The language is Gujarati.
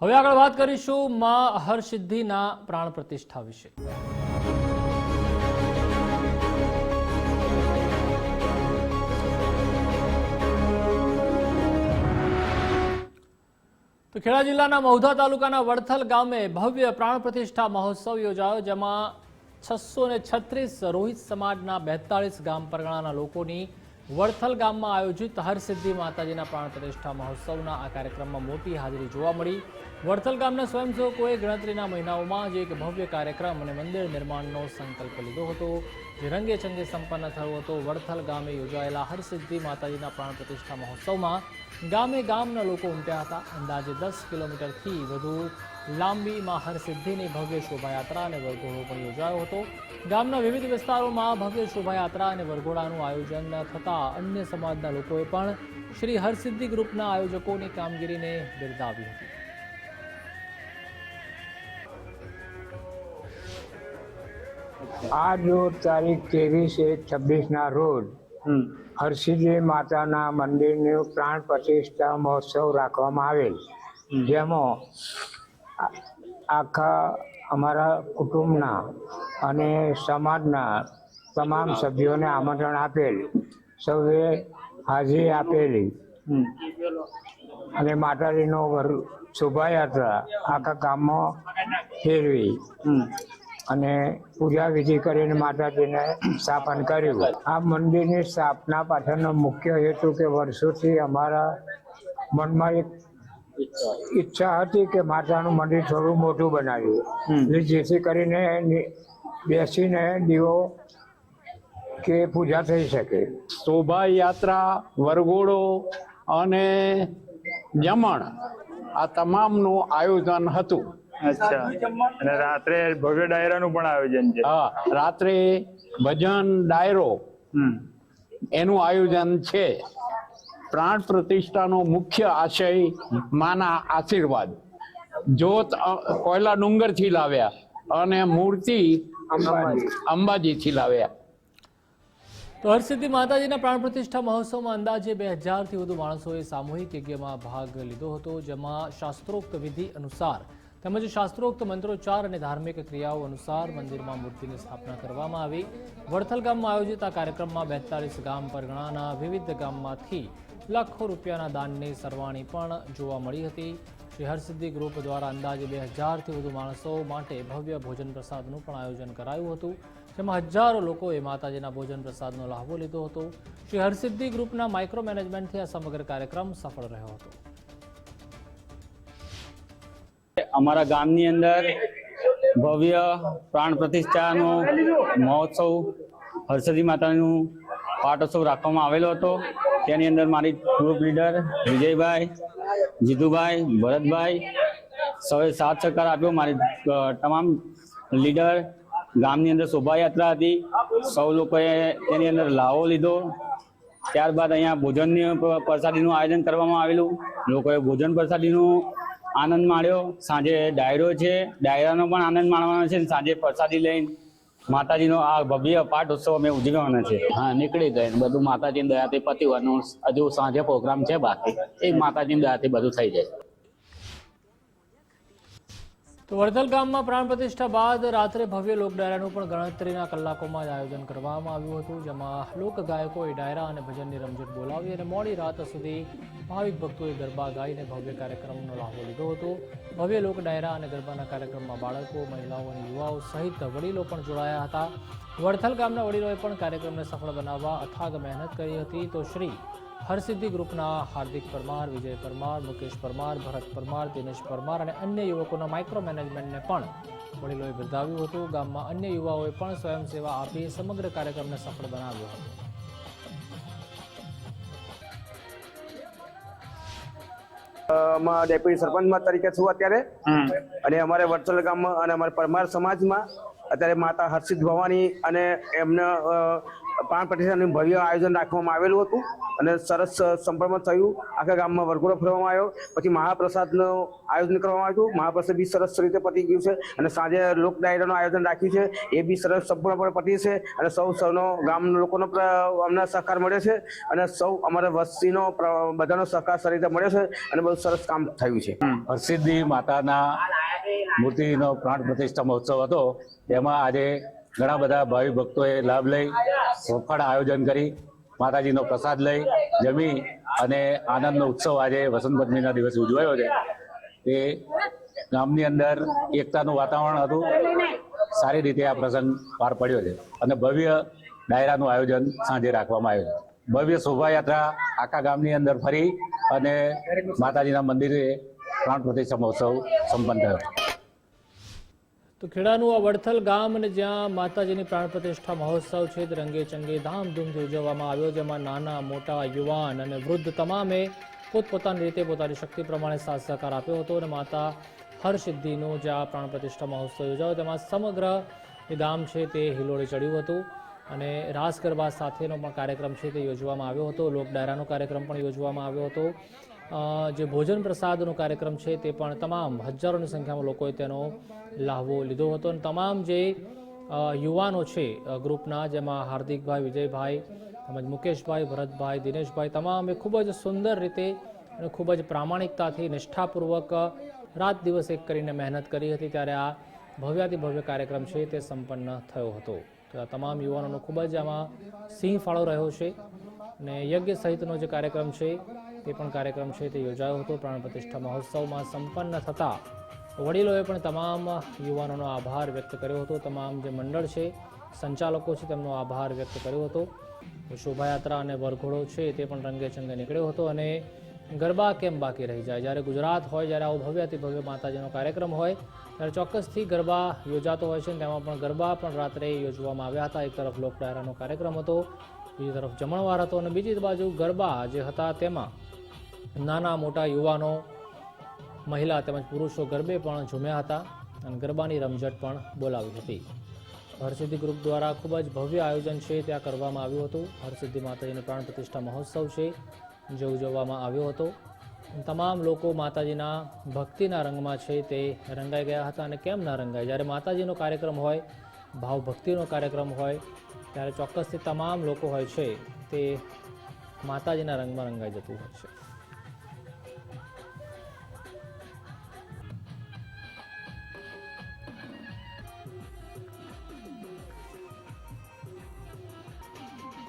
હવે આગળ વાત કરીશું માં હરસિદ્ધિના પ્રાણ પ્રતિષ્ઠા વિશે। તો ખેડા જિલ્લાના મહુધા તાલુકાના વડથલ ગામે ભવ્ય પ્રાણ પ્રતિષ્ઠા મહોત્સવ યોજાયો, જેમાં 636 રોહિત સમાજના 42 ગામ પરગણાના લોકોની વડથલ ગામમાં આયોજિત હરસિદ્ધિ માતાજીના પ્રાણ પ્રતિષ્ઠા મહોત્સવના આ કાર્યક્રમમાં મોટી હાજરી જોવા મળી। વડથલ ગામના સ્વયંસેવકોએ ગણતરીના મહિનાઓમાં જ એક ભવ્ય કાર્યક્રમ અને મંદિર નિર્માણનો સંકલ્પ લીધો હતો, જે રંગે ચંગે સંપન્ન થયો હતો। વડથલ ગામે યોજાયેલા હરસિદ્ધિ માતાજીના પ્રાણ પ્રતિષ્ઠા મહોત્સવમાં ગામે ગામના લોકો ઉમટ્યા હતા। અંદાજે 10 કિલોમીટરથી વધુ લાંબી માં હરસિદ્ધિની ભવ્ય શોભાયાત્રા અને વરઘોડો પણ યોજાયો હતો। ગામના વિવિધ વિસ્તારોમાં ભવ્ય શોભાયાત્રા અને વરઘોડાનું આયોજન થતાં અન્ય સમાજના લોકોએ પણ શ્રી હરસિદ્ધિ ગ્રુપના આયોજકોની કામગીરીને બિરદાવી હતી। आज तारीख 23/1/26 रोज हरसिद्धि माता मंदिर प्राण प्रतिष्ठा महोत्सव राखवामां आवेल, जेमां आखा अमारा कुटुंबना अने समाजना तमाम सभ्योने आमंत्रण आपेल। सौए हाजरी आपेली अने माताजीनो शोभायात्रा आखा गाममां फेरवी અને પૂજા વિધિ કરીને માતાજીને સ્થાપન કર્યું। આ મંદિરની સ્થાપના પાછળનો મુખ્ય હેતુ કે વર્ષોથી અમારા મનમાં એક ઈચ્છા હતી કે માતાનું મંદિર થોડું મોટું બનાવ્યું, જેથી કરીને બેસીને દીવો કે પૂજા થઈ શકે। શોભાયાત્રા, વરઘોડો અને જમણ આ તમામનું આયોજન હતું। અચ્છા, અને રાત્રે ભવ્ય ડાયરાનું પણ આયોજન છે? હા, રાત્રે ભજન ડાયરો એનું આયોજન છે। પ્રાણ પ્રતિષ્ઠાનો મુખ્ય આશય માના આશીર્વાદ। જોત કોયલા ડુંગરથી લાવ્યા અને મૂર્તિ અંબાજીથી લાવ્યા। તો હરસિદ્ધિ માતાજીના પ્રાણ પ્રતિષ્ઠા મહોત્સવમાં અંદાજે 2000થી વધુ માણસોએ સામૂહિક યજ્ઞમાં ભાગ લીધો હતો, જેમાં શાસ્ત્રોક્ત વિધિ અનુસાર તેમજ શાસ્ત્રોક્ત મંત્રોચ્ચાર અને ધાર્મિક ક્રિયાઓ અનુસાર મંદિરમાં મૂર્તિની સ્થાપના કરવામાં આવી। વડથલ ગામમાં આયોજિત આ કાર્યક્રમમાં 42 ગામ પરગણાના વિવિધ ગામમાંથી લાખો રૂપિયાના દાનની સરવાણી પણ જોવા મળી હતી। શ્રી હરસિદ્ધિ ગ્રુપ દ્વારા અંદાજે 2000થી વધુ માણસો માટે ભવ્ય ભોજન પ્રસાદનું પણ આયોજન કરાયું હતું, જેમાં હજારો લોકોએ માતાજીના ભોજન પ્રસાદનો લાભો લીધો હતો। શ્રી હરસિદ્ધિ ગ્રુપના માઇક્રો મેનેજમેન્ટથી આ સમગ્ર કાર્યક્રમ સફળ રહ્યો હતો। અમારા ગામની અંદર ભવ્ય પ્રાણ પ્રતિષ્ઠાનો મહોત્સવ હરસિદ્ધિ માતાનું પાટોત્સવ રાખવામાં આવેલો હતો। તેની અંદર મારી ગ્રુપ લીડર વિજયભાઈ, જીતુભાઈ, ભરતભાઈ સૌએ સાથ સહકાર આપ્યો। મારી તમામ લીડર ગામની અંદર શોભાયાત્રા હતી, સૌ લોકોએ તેની અંદર લાવો લીધો। ત્યારબાદ અહીંયા ભોજનની પ્રસાદીનું આયોજન કરવામાં આવેલું, લોકોએ ભોજન પ્રસાદીનું આનંદ માણ્યો। સાંજે ડાયરો છે, ડાયરાનો પણ આનંદ માણવાનો છે। સાંજે પ્રસાદી લઈને માતાજીનો આ ભવ્ય પાઠ ઉત્સવ અમે ઉજવવાના છે। હા, નીકળી ગઈ બધું માતાજીની દયાથી પતિવાનું। હજુ સાંજે પ્રોગ્રામ છે બાકી, એ માતાજીની દયાથી બધું થઈ જાય। તો વડથલ ગામમાં પ્રાણ પ્રતિષ્ઠા બાદ રાત્રે ભવ્ય લોક ડાયરાનું પણ ગણતરીના કલાકોમાં જ આયોજન કરવામાં આવ્યું હતું, જેમાં લોક ગાયકોએ ડાયરા અને ભજનની રમઝટ બોલાવી અને મોડી રાત સુધી ભાવિક ભક્તોએ ગરબા ગાઈને ભવ્ય કાર્યક્રમનો લાભો લીધો હતો। ભવ્ય લોક ડાયરા અને ગરબાના કાર્યક્રમમાં બાળકો, મહિલાઓ અને યુવાઓ સહિત વડીલો પણ જોડાયા હતા। વડથલ ગામના વડીલોએ પણ કાર્યક્રમને સફળ બનાવવા અથાગ મહેનત કરી હતી। તો શ્રી હરસિદ્ધિ ગ્રુપના હાર્દિક પરમાર, વિજય પરમાર, મુકેશ પરમાર, ભરત પરમાર, દિનેશ પરમાર અને અન્ય યુવકોના માઇક્રો મેનેજમેન્ટને પણ વડીલોએ બિરદાવ્યું હતું। ગામમાં અન્ય યુવાઓએ પણ સ્વયંસેવા આપી સમગ્ર કાર્યક્રમને સફળ બનાવ્યો હતો। ડેપ્યુટી સરપંચ તરીકે છું અત્યારે, અને અમારે વડથલ ગામમાં અને અમારા પરમાર સમાજમાં અત્યારે માતા હર્ષિત ભવાની અને એમના પ્રાણ પ્રતિષ્ઠાનું ભવ્ય આયોજન રાખવામાં આવેલું હતું અને સરસ સંપન્ન થયું. આખા ગામમાં વરઘોડો ફરવામાં આવ્યો. પછી મહાપ્રસાદનું આયોજન કરવામાં આવ્યું. મહાપ્રસાદ બી સરસ રીતે પતી ગયું છે અને સાંજે લોક ડાયરાનું આયોજન રાખ્યું છે. એ બી સરસ સંપૂર્ણપણે પતી છે અને સૌનો ગામના લોકોનો અમને સહકાર મળ્યો છે અને સૌ અમારા વસ્તીનો બધાનો સહકાર સારી રીતે મળ્યો છે અને બહુ સરસ કામ થયું છે. હરસિદ્ધિ માતાના મૂર્તિનો પ્રાણ પ્રતિષ્ઠા મહોત્સવ હતો. તેમાં આજે ઘણા બધા ભાવિ ભક્તોએ લાભ લઈ સફળ આયોજન કરી માતાજીનો પ્રસાદ લઈ જમી અને આનંદનો ઉત્સવ આજે વસંત પંચમીના દિવસે ઉજવાયો છે. તે ગામની અંદર એકતાનું વાતાવરણ હતું. સારી રીતે આ પ્રસંગ પાર પડ્યો છે અને ભવ્ય ડાયરાનું આયોજન સાંજે રાખવામાં આવ્યું છે. ભવ્ય શોભાયાત્રા આખા ગામની અંદર ફરી અને માતાજીના મંદિરે પ્રાણ પ્રતિષ્ઠા મહોત્સવ સંપન્ન થયો. તો ખેડાનું આ વડથલ ગામ અને જ્યાં માતાજીની પ્રાણ પ્રતિષ્ઠા મહોત્સવ છે તે રંગે ચંગે ધામધૂમથી ઉજવવામાં આવ્યો, જેમાં નાના મોટા યુવાન અને વૃદ્ધ તમામે પોતપોતાની રીતે પોતાની શક્તિ પ્રમાણે સાથ સહકાર આપ્યો હતો અને માતા હરસિદ્ધિનો જે આ પ્રાણ પ્રતિષ્ઠા મહોત્સવ યોજાયો તેમાં સમગ્ર જે ગામ છે તે હિલોળે ચડ્યું હતું અને રાસ ગરબા સાથેનો પણ કાર્યક્રમ છે તે યોજવામાં આવ્યો હતો. લોક ડાયરાનો કાર્યક્રમ પણ યોજવામાં આવ્યો હતો. જે ભોજન પ્રસાદનો કાર્યક્રમ છે તે પણ તમામ હજારોની સંખ્યામાં લોકોએ તેનો લાહવો લીધો હતો અને તમામ જે યુવાનો છે ગ્રુપના, જેમાં હાર્દિકભાઈ, વિજયભાઈ, તેમજ મુકેશભાઈ, ભરતભાઈ, દિનેશભાઈ તમામે ખૂબ જ સુંદર રીતે અને ખૂબ જ પ્રામાણિકતાથી નિષ્ઠાપૂર્વક રાત દિવસ એક કરીને મહેનત કરી હતી. ત્યારે આ ભવ્યાતિ ભવ્ય કાર્યક્રમ છે તે સંપન્ન થયો હતો. તો આ તમામ યુવાનોનો ખૂબ જ આમાં સિંહ ફાળો રહ્યો છે અને યજ્ઞ સહિતનો જે કાર્યક્રમ છે તે પણ કાર્યક્રમ છે તે યોજાયો હતો. પ્રાણ પ્રતિષ્ઠા મહોત્સવમાં સંપન્ન થતાં વડીલોએ પણ તમામ યુવાનોનો આભાર વ્યક્ત કર્યો હતો. તમામ જે મંડળ છે, સંચાલકો છે, તેમનો આભાર વ્યક્ત કર્યો હતો. શોભાયાત્રા અને વરઘોડો છે તે પણ રંગે ચંગે નીકળ્યો હતો અને ગરબા કેમ બાકી રહી જાય. જ્યારે ગુજરાત હોય, જ્યારે આવો ભવ્યથી ભવ્ય માતાજીનો કાર્યક્રમ હોય ત્યારે ચોક્કસથી ગરબા યોજાતો હોય છે અને તેમાં પણ ગરબા પણ રાત્રે યોજવામાં આવ્યા હતા. એક તરફ લોક ડાયરાનો કાર્યક્રમ હતો, બીજી તરફ જમણવાર હતો અને બીજી બાજુ ગરબા જે હતા તેમાં નાના મોટા યુવાનો, મહિલા તેમજ પુરુષો ગરબે પણ ઝૂમ્યા હતા અને ગરબાની રમઝટ પણ બોલાવી હતી. હરસિદ્ધિ ગ્રુપ દ્વારા ખૂબ જ ભવ્ય આયોજન છે ત્યાં કરવામાં આવ્યું હતું. હરસિદ્ધિ માતાજીની પ્રાણ પ્રતિષ્ઠા મહોત્સવ છે જે ઉજવવામાં આવ્યો હતો. તમામ લોકો માતાજીના ભક્તિના રંગમાં છે તે રંગાઈ ગયા હતા અને કેમ ના રંગાય. જ્યારે માતાજીનો કાર્યક્રમ હોય, ભાવ ભક્તિનો કાર્યક્રમ હોય ત્યારે ચોક્કસથી તમામ લોકો હોય છે તે માતાજીના રંગમાં રંગાઈ જતું હોય છે.